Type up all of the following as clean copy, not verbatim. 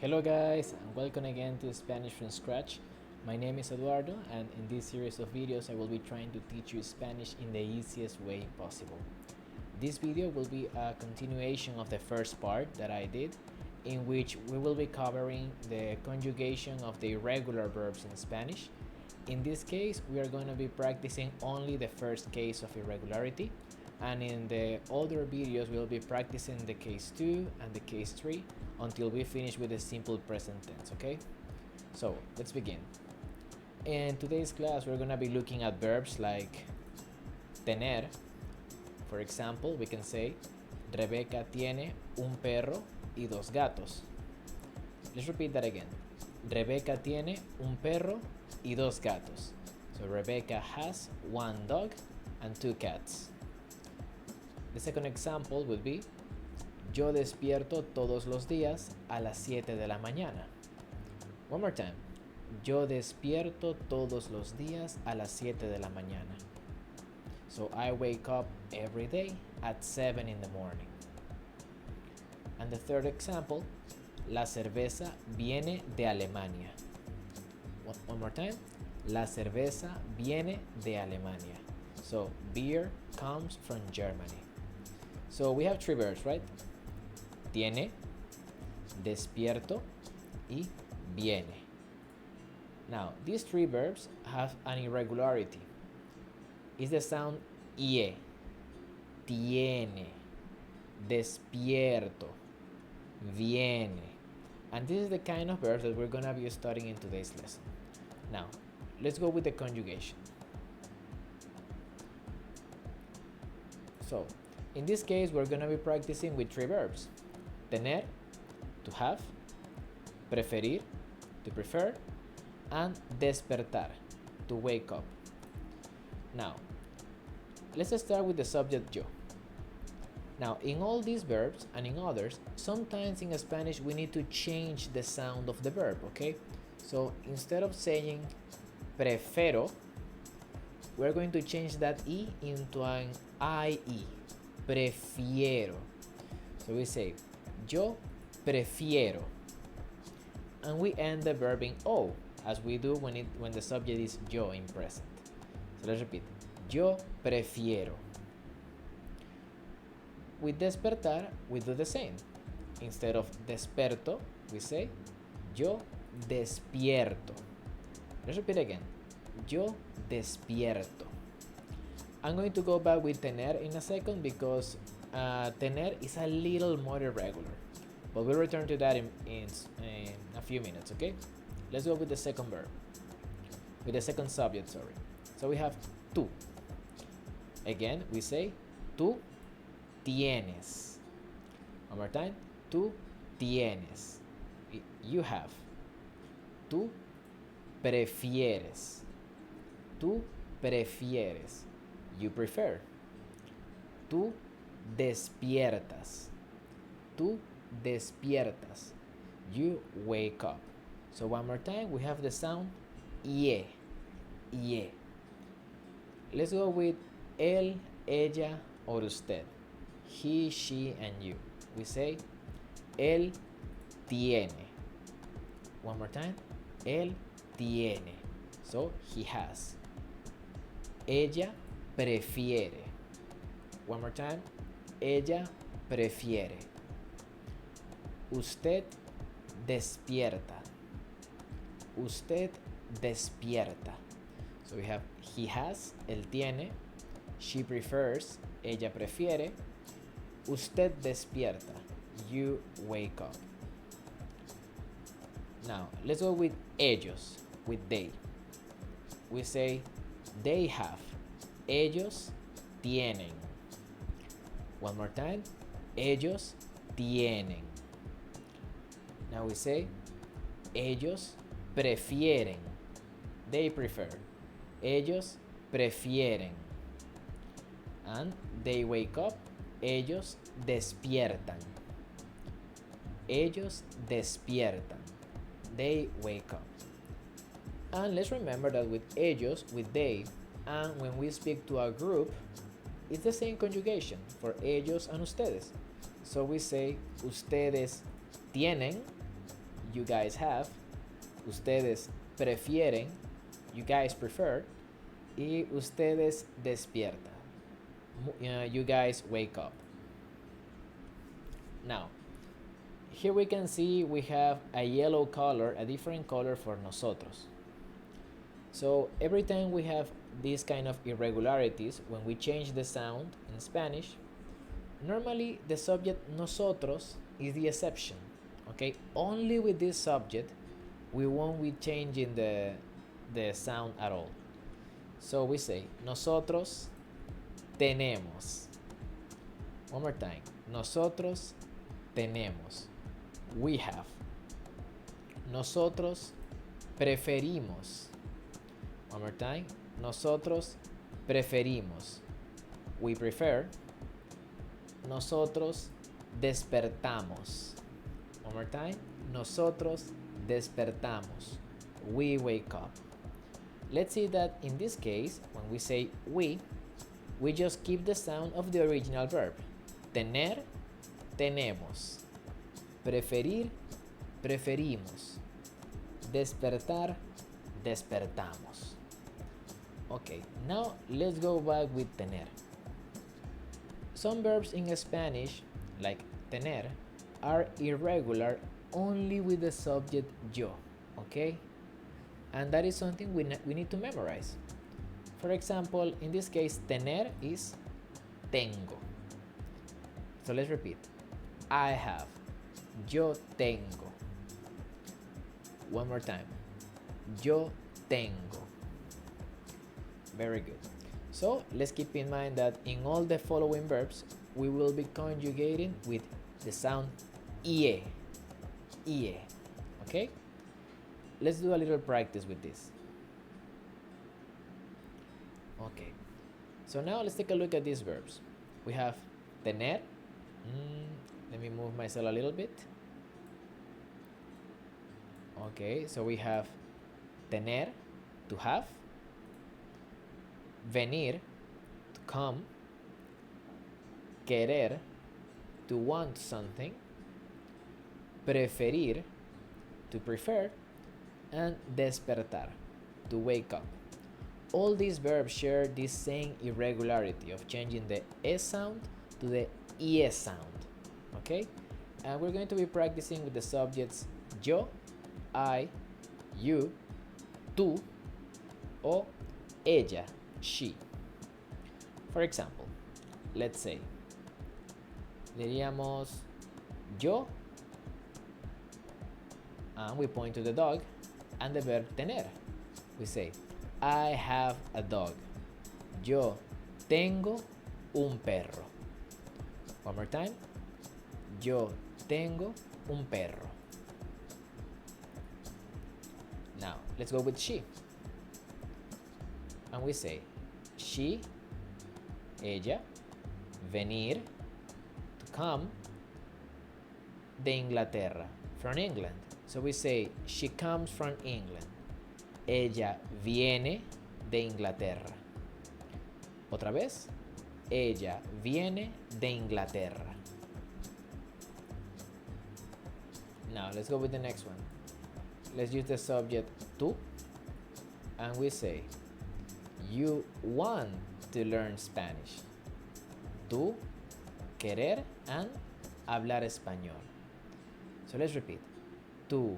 Hello guys, and welcome again to Spanish from Scratch. My name is Eduardo, and in this series of videos I will be trying to teach you Spanish in the easiest way possible. This video will be a continuation of the first part that I did, in which we will be covering the conjugation of the irregular verbs in Spanish. In this case, we are going to be practicing only the first case of irregularity, and in the other videos we'll be practicing the case 2 and the case 3 until we finish with the simple present tense, okay? So let's begin. In today's class we're going to be looking at verbs like tener. For example, we can say Rebeca tiene un perro y dos gatos. Let's repeat that again. Rebeca tiene un perro y dos gatos. So Rebecca has one dog and two cats. The second example would be yo despierto todos los días a las 7 de la mañana. One more time. Yo despierto todos los días a las 7 de la mañana. So I wake up every day at 7 in the morning. And the third example, la cerveza viene de Alemania. One more time. La cerveza viene de Alemania. So beer comes from Germany. So we have three verbs, right? Tiene, despierto, y viene. Now, these three verbs have an irregularity. It's the sound ie. Tiene, despierto, viene. And this is the kind of verbs that we're going to be studying in today's lesson. Now, let's go with the conjugation. So, in this case, we're going to be practicing with three verbs. Tener, to have, preferir, to prefer, and despertar, to wake up. Now, let's start with the subject yo. Now, in all these verbs and in others, sometimes in Spanish we need to change the sound of the verb, okay? So instead of saying prefiero, we're going to change that E into an IE, prefiero. So we say yo prefiero, and we end the verb in O, as we do when the subject is yo in present. So let's repeat. Yo prefiero. With despertar, we do the same. Instead of desperto, we say yo despierto. Let's repeat again. Yo despierto. I'm going to go back with tener in a second because tener is a little more irregular. But we'll return to that in a few minutes, okay? Let's go with the second verb. With the second subject, sorry. So we have tú. Again, we say tú tienes. One more time. Tú tienes. You have. Tú prefieres. Tú prefieres. You prefer. Tú despiertas. Tú despiertas. You wake up. So one more time, we have the sound ie. Ie. Let's go with él, ella, or usted. He, she, and you. We say él tiene. One more time. Él tiene. So he has. Ella prefiere. One more time. Ella prefiere. Usted despierta. Usted despierta. So we have he has, él tiene. She prefers, ella prefiere. Usted despierta. You wake up. Now, let's go with ellos, with they. We say they have. Ellos tienen. One more time. Ellos tienen. Now we say ellos prefieren. They prefer. Ellos prefieren. And they wake up. Ellos despiertan. Ellos despiertan. They wake up. And let's remember that with ellos, with they, and when we speak to a group, it's the same conjugation for ellos and ustedes. So we say ustedes tienen, you guys have, ustedes prefieren, you guys prefer, y ustedes despiertan, you guys wake up. Now, here we can see we have a yellow color, a different color for nosotros. So every time we have these kind of irregularities, when we change the sound in Spanish, normally the subject nosotros is the exception. Okay, only with this subject we won't be changing the sound at all. So we say nosotros tenemos. One more time. Nosotros tenemos. We have. Nosotros preferimos. One more time. Nosotros preferimos. We prefer. Nosotros despertamos. One more time. Nosotros despertamos. We wake up. Let's see that in this case, when we say we just keep the sound of the original verb. Tener, tenemos. Preferir, preferimos. Despertar, despertamos. Okay, now let's go back with tener. Some verbs in Spanish, like tener, are irregular only with the subject yo, okay? And that is something we need to memorize. For example, in this case, tener is tengo. So let's repeat. I have. Yo tengo. One more time. Yo tengo. Very good. So let's keep in mind that in all the following verbs, we will be conjugating with the sound ie. Ie. Okay? Let's do a little practice with this. Okay. So now let's take a look at these verbs. We have tener. Let me move myself a little bit. Okay, so we have tener, to have. Venir, to come. Querer, to want something. Preferir, to prefer. And despertar, to wake up. All these verbs share this same irregularity of changing the S sound to the ES sound. Okay? And we're going to be practicing with the subjects yo, I, you, tú, o ella, she. For example, let's say, diríamos yo, and we point to the dog, and the verb tener. We say, I have a dog. Yo tengo un perro. One more time. Yo tengo un perro. Now, let's go with she. And we say, she, ella, venir, to come, de Inglaterra, from England. So we say, she comes from England. Ella viene de Inglaterra. Otra vez. Ella viene de Inglaterra. Now let's go with the next one. Let's use the subject tú. And we say, you want to learn Spanish. Tú, querer, and hablar español. So let's repeat. Tú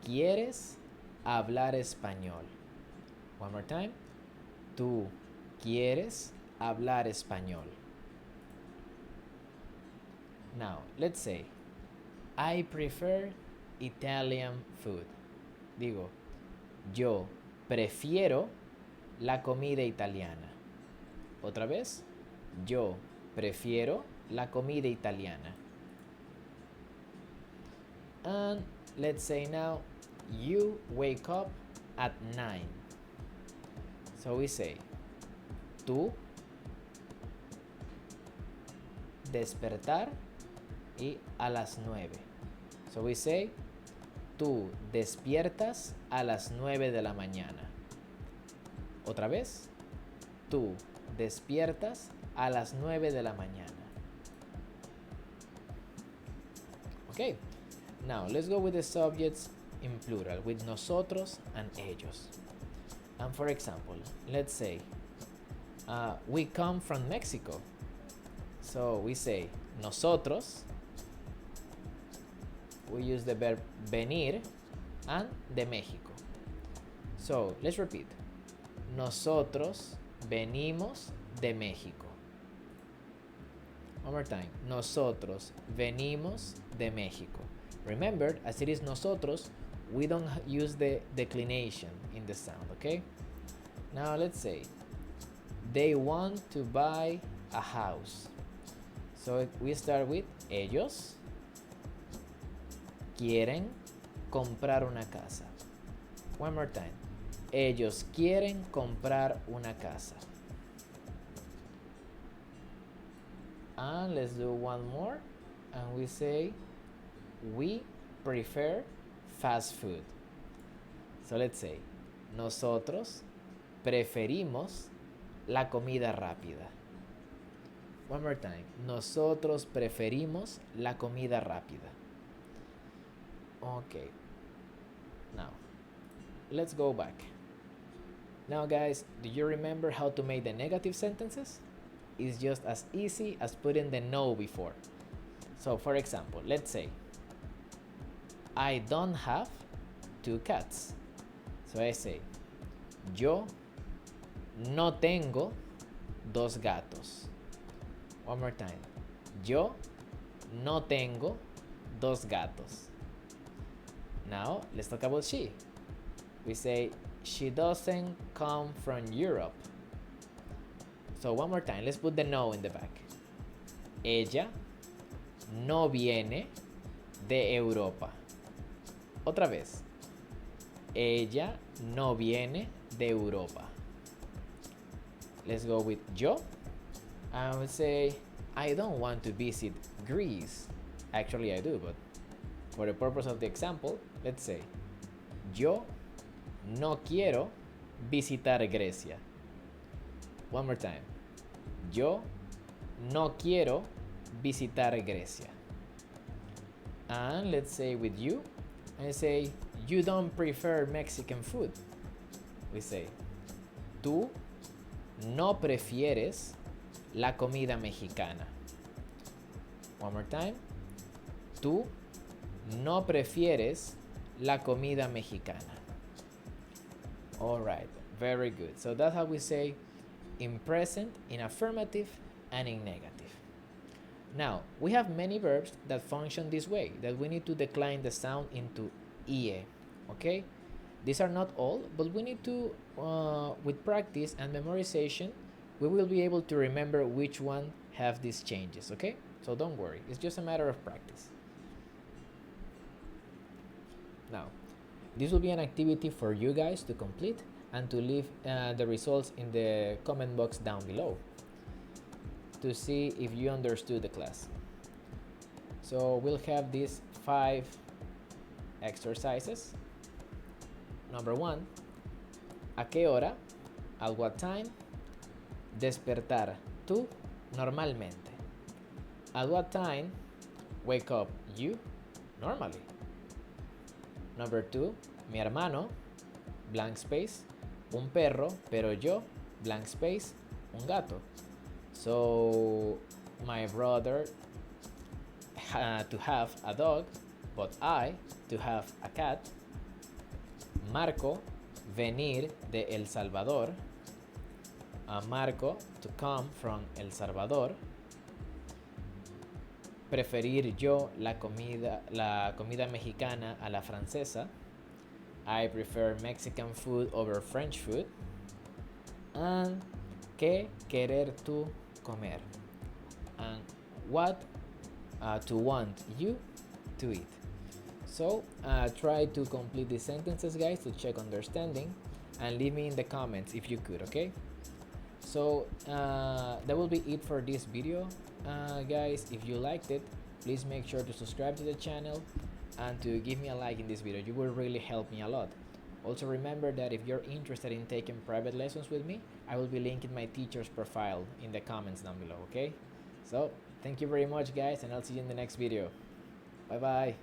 quieres hablar español. One more time. Tú quieres hablar español. Now, let's say, I prefer Italian food. Digo, yo prefiero la comida italiana. Otra vez, yo prefiero la comida italiana. And let's say now, you wake up at 9. So we say, tú, despertar, y a las 9. So we say, tú despiertas a las 9 de la mañana. Otra vez, tú despiertas a las 9 de la mañana. Okay. Now let's go with the subjects in plural with nosotros and ellos. And for example, let's say we come from Mexico. So we say nosotros, we use the verb venir, and de México. So let's repeat. Nosotros venimos de México. One more time. Nosotros venimos de México. Remember, as it is nosotros, we don't use the declination in the sound, okay? Now let's say they want to buy a house. So we start with ellos quieren comprar una casa. One more time. Ellos quieren comprar una casa. And let's do one more. And we say, we prefer fast food. So let's say, nosotros preferimos la comida rápida. One more time. Nosotros preferimos la comida rápida. Okay. Now, let's go back. Now guys, do you remember how to make the negative sentences? It's just as easy as putting the no before. So for example, let's say, I don't have 2 cats. So I say, yo no tengo 2 gatos. One more time. Yo no tengo 2 gatos. Now, let's talk about she. We say, she doesn't come from Europe. So one more time, let's put the no in the back. Ella no viene de Europa. Otra vez. Ella no viene de Europa. Let's go with yo. I would say, I don't want to visit Greece. Actually, I do, but for the purpose of the example, let's say, yo no quiero visitar Grecia. One more time. Yo no quiero visitar Grecia. And let's say with you, I say, you don't prefer Mexican food. We say, tú no prefieres la comida mexicana. One more time. Tú no prefieres la comida mexicana. All right, very good. So that's how we say in present, in affirmative, and in negative. Now, we have many verbs that function this way, that we need to decline the sound into ie, okay? These are not all, but we need to, with practice and memorization, we will be able to remember which one have these changes, okay? So don't worry, it's just a matter of practice. Now, this will be an activity for you guys to complete and to leave the results in the comment box down below to see if you understood the class. So we'll have these 5 exercises. Number 1, ¿a qué hora? At what time? Despertar tú normalmente. At what time wake up you normally? Number 2, mi hermano, blank space, un perro, pero yo, blank space, un gato. So my brother to have a dog, but I to have a cat. Marco, venir de El Salvador. Marco, to come from El Salvador. Preferir yo la comida mexicana a la francesa. I prefer Mexican food over French food. And ¿qué querer tú comer? And what to want you to eat. So try to complete the sentences, guys, to check understanding, and leave me in the comments if you could, okay? So that will be it for this video, guys. If you liked it, please make sure to subscribe to the channel and to give me a like in this video. You will really help me a lot. Also remember that if you're interested in taking private lessons with me, I will be linking my teacher's profile in the comments down below, okay? So thank you very much, guys, and I'll see you in the next video. Bye bye.